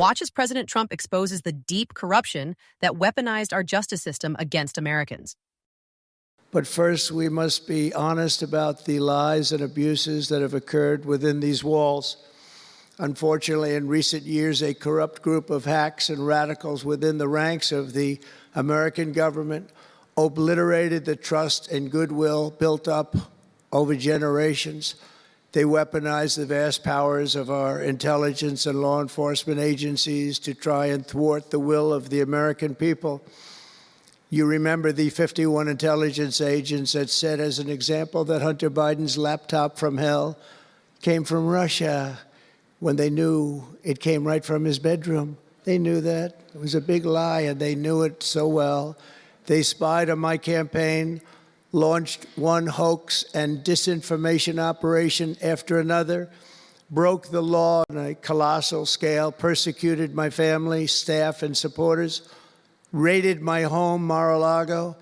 Watch as President Trump exposes the deep corruption that weaponized our justice system against Americans. But first, we must be honest about the lies and abuses that have occurred within these walls. Unfortunately, in recent years, a corrupt group of hacks and radicals within the ranks of the American government obliterated the trust and goodwill built up over generations. They weaponized the vast powers of our intelligence and law enforcement agencies to try and thwart the will of the American people. You remember the 51 intelligence agents that said, as an example, that Hunter Biden's laptop from hell came from Russia when they knew it came right from his bedroom. They knew that. It was a big lie, and they knew it so well. They spied on my campaign, launched one hoax and disinformation operation after another, broke the law on a colossal scale, persecuted my family, staff, and supporters, raided my home, Mar-a-Lago,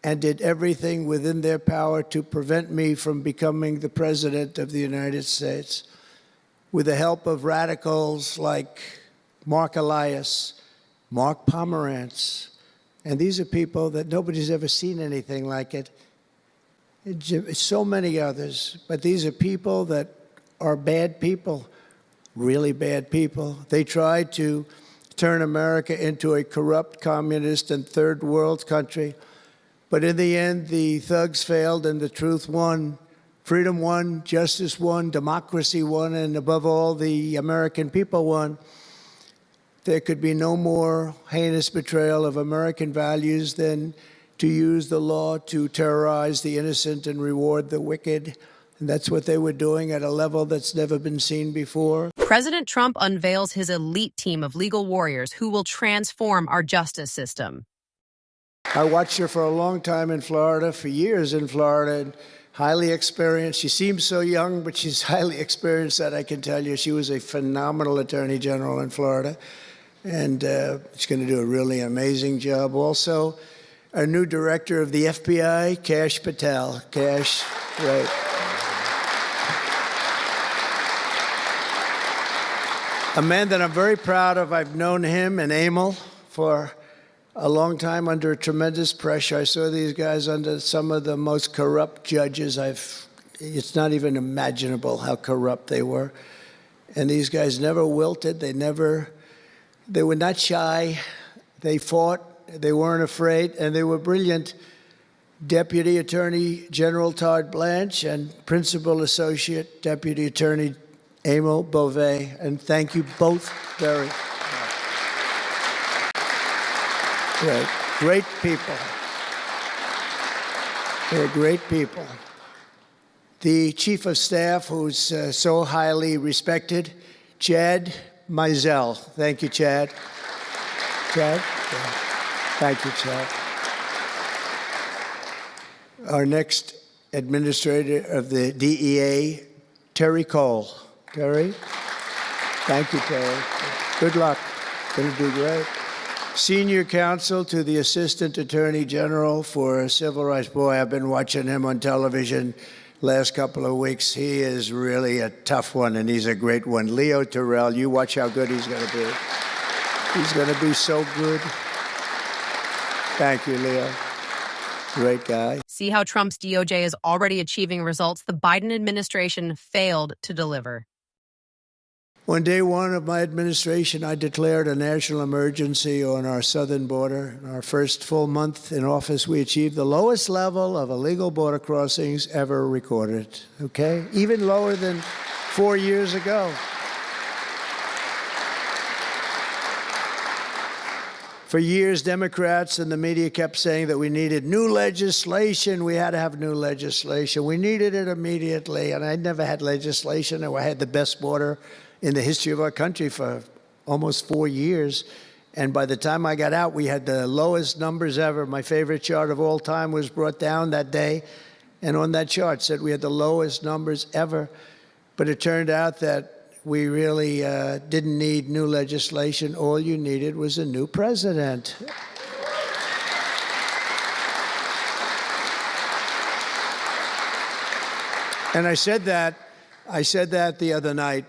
and did everything within their power to prevent me from becoming the President of the United States. With the help of radicals like Mark Elias, Mark Pomerantz, and these are people that nobody's ever seen anything like it. So many others, but these are people that are bad people, really bad people. They tried to turn America into a corrupt, communist, and third world country. But in the end, the thugs failed and the truth won. Freedom won, justice won, democracy won, and above all, the American people won. There could be no more heinous betrayal of American values than to use the law to terrorize the innocent and reward the wicked. And that's what they were doing at a level that's never been seen before. President Trump unveils his elite team of legal warriors who will transform our justice system. I watched her for a long time in Florida, for years in Florida, and highly experienced. She seems so young, but she's highly experienced, that I can tell you. She was a phenomenal attorney general in Florida, and she's going to do a really amazing job. Also, our new director of the FBI, Kash Patel. Kash, right. A man that I'm very proud of. I've known him and Emil for a long time under tremendous pressure. I saw these guys under some of the most corrupt judges. It's not even imaginable how corrupt they were. And these guys never wilted. They were not shy. They fought. They weren't afraid, and they were brilliant. Deputy Attorney General Todd Blanche and Principal Associate Deputy Attorney Emil Beauvais. And thank you both very much. Right. Great people. They're great people. The Chief of Staff, who's so highly respected, Chad Mizell. Thank you, Chad. Chad? Yeah. Thank you, Chad. Our next administrator of the DEA, Terry Cole. Terry? Thank you, Terry. Good luck. Going to do great. Senior counsel to the Assistant Attorney General for Civil Rights. Boy, I've been watching him on television last couple of weeks. He is really a tough one, and he's a great one. Leo Terrell, you watch how good he's going to be. He's going to be so good. Thank you, Leo. Great guy. See how Trump's DOJ is already achieving results the Biden administration failed to deliver. On day one of my administration, I declared a national emergency on our southern border. In our first full month in office, we achieved the lowest level of illegal border crossings ever recorded, okay? Even lower than 4 years ago. For years, Democrats and the media kept saying that we needed new legislation. We had to have new legislation. We needed it immediately, and I never had legislation. I had the best border in the history of our country for almost 4 years. And by the time I got out, we had the lowest numbers ever. My favorite chart of all time was brought down that day. And on that chart said we had the lowest numbers ever. But it turned out that we really didn't need new legislation. All you needed was a new president. And I said that the other night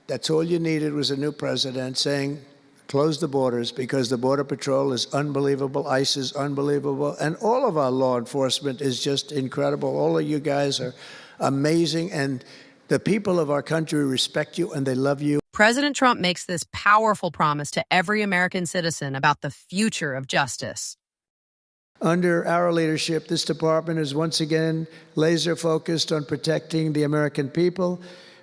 That's all you needed was a new president saying, close the borders, because the Border Patrol is unbelievable, ICE is unbelievable, and all of our law enforcement is just incredible. All of you guys are amazing, and the people of our country respect you and they love you. President Trump makes this powerful promise to every American citizen about the future of justice. Under our leadership, this department is once again laser focused on protecting the American people.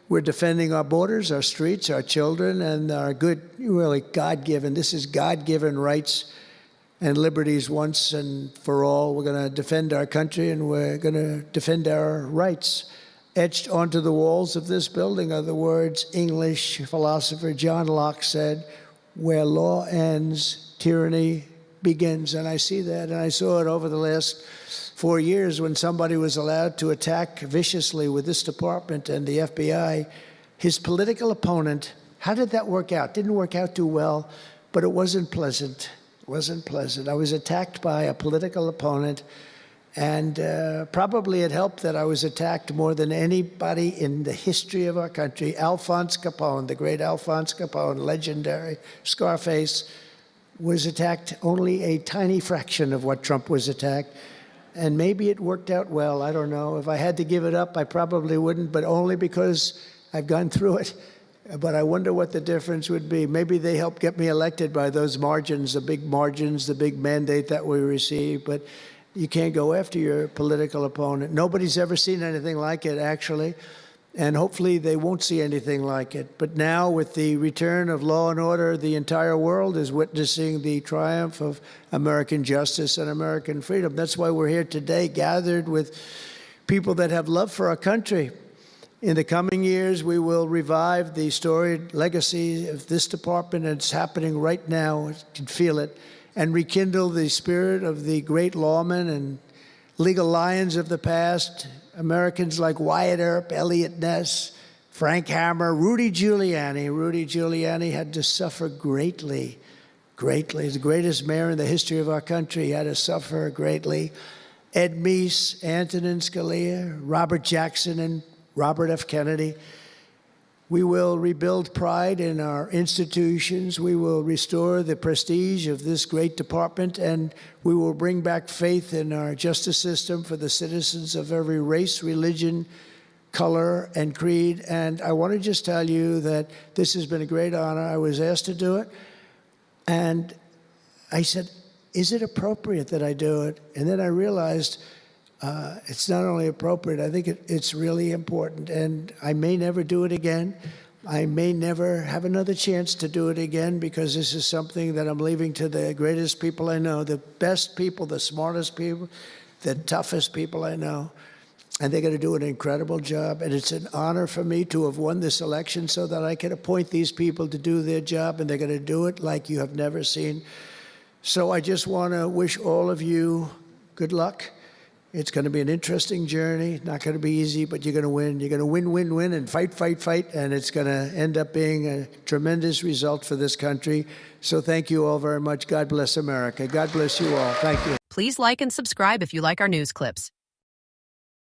We're defending our borders, our streets, our children, and our good, really God-given, this is God-given rights and liberties once and for all. We're going to defend our country and we're going to defend our rights. Etched onto the walls of this building are the words English philosopher John Locke said, "Where law ends, tyranny begins." And I see that, and I saw it over the last 4 years when somebody was allowed to attack viciously with this department and the FBI, his political opponent. How did that work out? Didn't work out too well, but it wasn't pleasant. It wasn't pleasant. I was attacked by a political opponent, and probably it helped that I was attacked more than anybody in the history of our country. Alphonse Capone, the great Alphonse Capone, legendary Scarface, was attacked only a tiny fraction of what Trump was attacked. And maybe it worked out well. I don't know. If I had to give it up, I probably wouldn't, but only because I've gone through it. But I wonder what the difference would be. Maybe they helped get me elected by those margins, the big margins, the big mandate that we received. But you can't go after your political opponent. Nobody's ever seen anything like it, actually. And hopefully they won't see anything like it. But now, with the return of law and order, the entire world is witnessing the triumph of American justice and American freedom. That's why we're here today, gathered with people that have love for our country. In the coming years, we will revive the storied legacy of this department, and it's happening right now. You can feel it. And rekindle the spirit of the great lawmen and legal lions of the past, Americans like Wyatt Earp, Eliot Ness, Frank Hammer, Rudy Giuliani. Rudy Giuliani had to suffer greatly, greatly. He's the greatest mayor in the history of our country. He had to suffer greatly. Ed Meese, Antonin Scalia, Robert Jackson, and Robert F. Kennedy. We will rebuild pride in our institutions. We will restore the prestige of this great department, and we will bring back faith in our justice system for the citizens of every race, religion, color, and creed. And I want to just tell you that this has been a great honor. I was asked to do it, and I said, is it appropriate that I do it? And then I realized it's not only appropriate, I think it's really important. And I may never do it again. I may never have another chance to do it again, because this is something that I'm leaving to the greatest people I know, the best people, the smartest people, the toughest people I know. And they're going to do an incredible job. And it's an honor for me to have won this election so that I can appoint these people to do their job, and they're going to do it like you have never seen. So I just want to wish all of you good luck. It's going to be an interesting journey. Not going to be easy, but you're going to win. You're going to win, win, win, and fight, fight, fight. And it's going to end up being a tremendous result for this country. So thank you all very much. God bless America. God bless you all. Thank you. Please like and subscribe if you like our news clips.